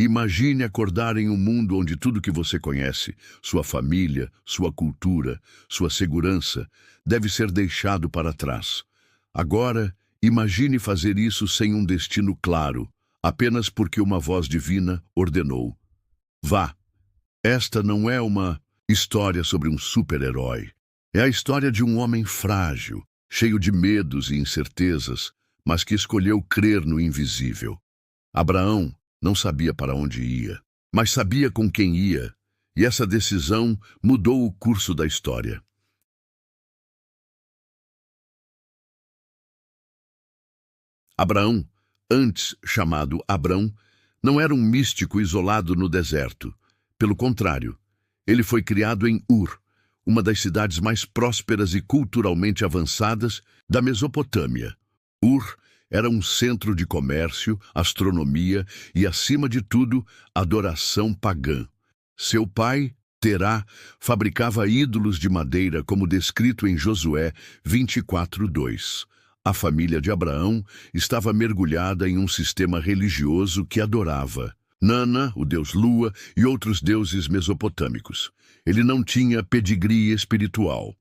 Imagine acordar em um mundo onde tudo que você conhece, sua família, sua cultura, sua segurança, deve ser deixado para trás. Agora, imagine fazer isso sem um destino claro, apenas porque uma voz divina ordenou. Vá. Esta não é uma história sobre um super-herói. É a história de um homem frágil, cheio de medos e incertezas, mas que escolheu crer no invisível. Abraão não sabia para onde ia, mas sabia com quem ia, e essa decisão mudou o curso da história. Abraão, antes chamado Abrão, não era um místico isolado no deserto. Pelo contrário, ele foi criado em Ur, uma das cidades mais prósperas e culturalmente avançadas da Mesopotâmia. Ur era um centro de comércio, astronomia e, acima de tudo, adoração pagã. Seu pai, Terá, fabricava ídolos de madeira, como descrito em Josué 24:2. A família de Abraão estava mergulhada em um sistema religioso que adorava Nana, o deus Lua, e outros deuses mesopotâmicos. Ele não tinha pedigree espiritual,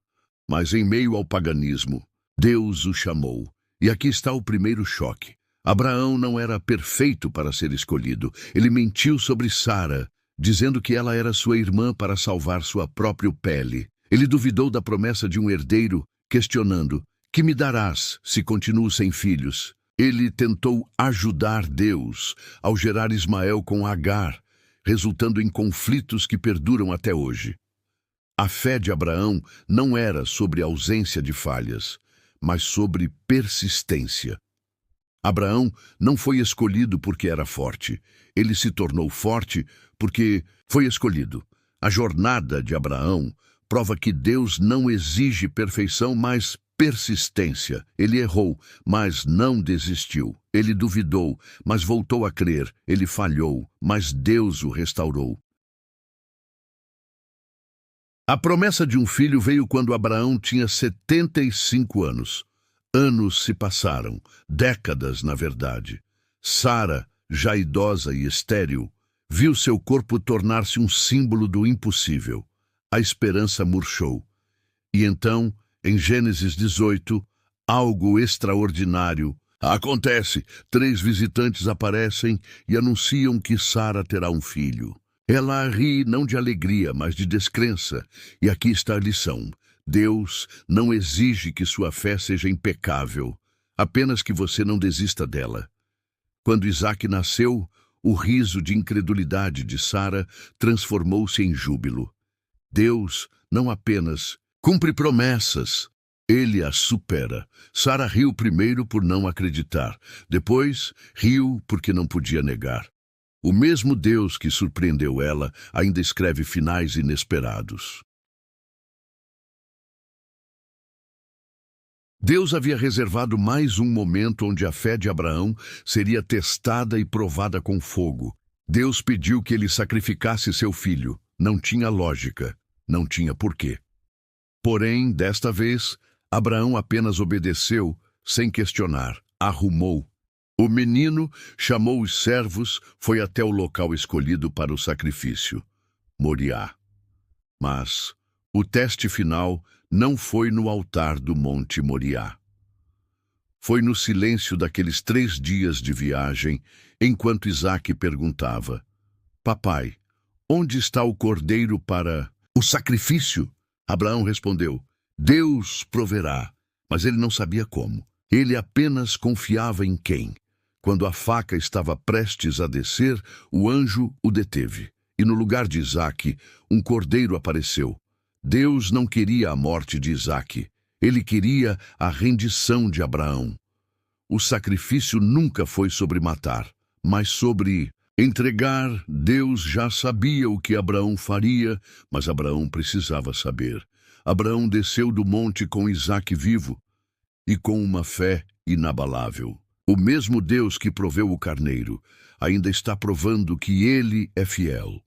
mas em meio ao paganismo, Deus o chamou. E aqui está o primeiro choque. Abraão não era perfeito para ser escolhido. Ele mentiu sobre Sara, dizendo que ela era sua irmã para salvar sua própria pele. Ele duvidou da promessa de um herdeiro, questionando: que me darás se continuo sem filhos? Ele tentou ajudar Deus ao gerar Ismael com Agar, resultando em conflitos que perduram até hoje. A fé de Abraão não era sobre ausência de falhas, mas sobre persistência. Abraão não foi escolhido porque era forte. Ele se tornou forte porque foi escolhido. A jornada de Abraão prova que Deus não exige perfeição, mas persistência. Ele errou, mas não desistiu. Ele duvidou, mas voltou a crer. Ele falhou, mas Deus o restaurou. A promessa de um filho veio quando Abraão tinha 75 anos. Anos se passaram, décadas na verdade. Sara, já idosa e estéril, viu seu corpo tornar-se um símbolo do impossível. A esperança murchou. E então, em Gênesis 18, algo extraordinário acontece. 3 visitantes aparecem e anunciam que Sara terá um filho. Ela ri não de alegria, mas de descrença. E aqui está a lição. Deus não exige que sua fé seja impecável, apenas que você não desista dela. Quando Isaque nasceu, o riso de incredulidade de Sara transformou-se em júbilo. Deus não apenas cumpre promessas, ele as supera. Sara riu primeiro por não acreditar, depois riu porque não podia negar. O mesmo Deus que surpreendeu ela ainda escreve finais inesperados. Deus havia reservado mais um momento onde a fé de Abraão seria testada e provada com fogo. Deus pediu que ele sacrificasse seu filho. Não tinha lógica, não tinha porquê. Porém, desta vez, Abraão apenas obedeceu, sem questionar, arrumou. O menino chamou os servos, foi até o local escolhido para o sacrifício, Moriá. Mas o teste final não foi no altar do Monte Moriá. Foi no silêncio daqueles 3 dias de viagem, enquanto Isaque perguntava: Papai, onde está o cordeiro para o sacrifício? Abraão respondeu: Deus proverá, mas ele não sabia como. Ele apenas confiava em quem? Quando a faca estava prestes a descer, o anjo o deteve. E no lugar de Isaque, um cordeiro apareceu. Deus não queria a morte de Isaque. Ele queria a rendição de Abraão. O sacrifício nunca foi sobre matar, mas sobre entregar. Deus já sabia o que Abraão faria, mas Abraão precisava saber. Abraão desceu do monte com Isaque vivo e com uma fé inabalável. O mesmo Deus que proveu o carneiro ainda está provando que ele é fiel.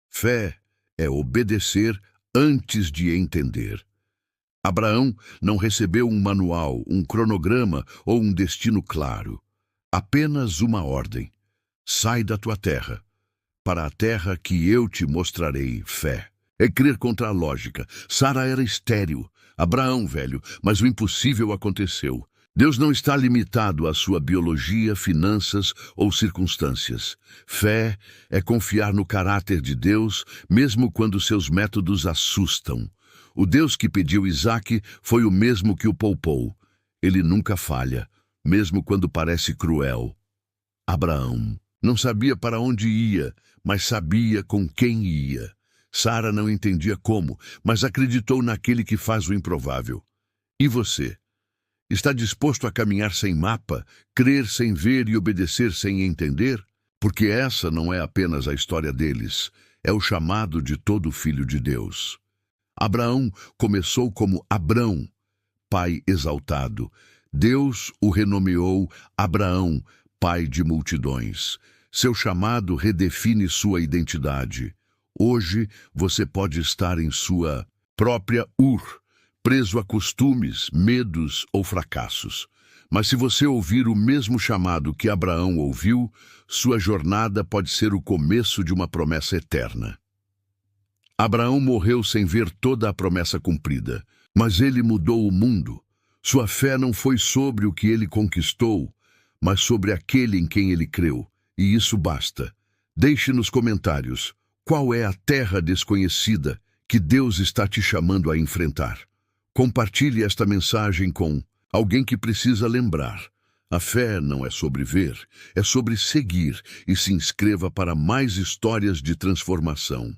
Fé é obedecer antes de entender. Abraão não recebeu um manual, um cronograma ou um destino claro. Apenas uma ordem: sai da tua terra, para a terra que eu te mostrarei. Fé é crer contra a lógica. Sara era estéril. Abraão, velho, mas o impossível aconteceu. Deus não está limitado à sua biologia, finanças ou circunstâncias. Fé é confiar no caráter de Deus, mesmo quando seus métodos assustam. O Deus que pediu Isaque foi o mesmo que o poupou. Ele nunca falha, mesmo quando parece cruel. Abraão não sabia para onde ia, mas sabia com quem ia. Sara não entendia como, mas acreditou naquele que faz o improvável. E você? Está disposto a caminhar sem mapa, crer sem ver e obedecer sem entender? Porque essa não é apenas a história deles, é o chamado de todo filho de Deus. Abraão começou como Abrão, pai exaltado. Deus o renomeou Abraão, pai de multidões. Seu chamado redefine sua identidade. Hoje você pode estar em sua própria Ur, preso a costumes, medos ou fracassos. Mas se você ouvir o mesmo chamado que Abraão ouviu, sua jornada pode ser o começo de uma promessa eterna. Abraão morreu sem ver toda a promessa cumprida, mas ele mudou o mundo. Sua fé não foi sobre o que ele conquistou, mas sobre aquele em quem ele creu. E isso basta. Deixe nos comentários qual é a terra desconhecida que Deus está te chamando a enfrentar. Compartilhe esta mensagem com alguém que precisa lembrar. A fé não é sobre ver, é sobre seguir, e se inscreva para mais histórias de transformação.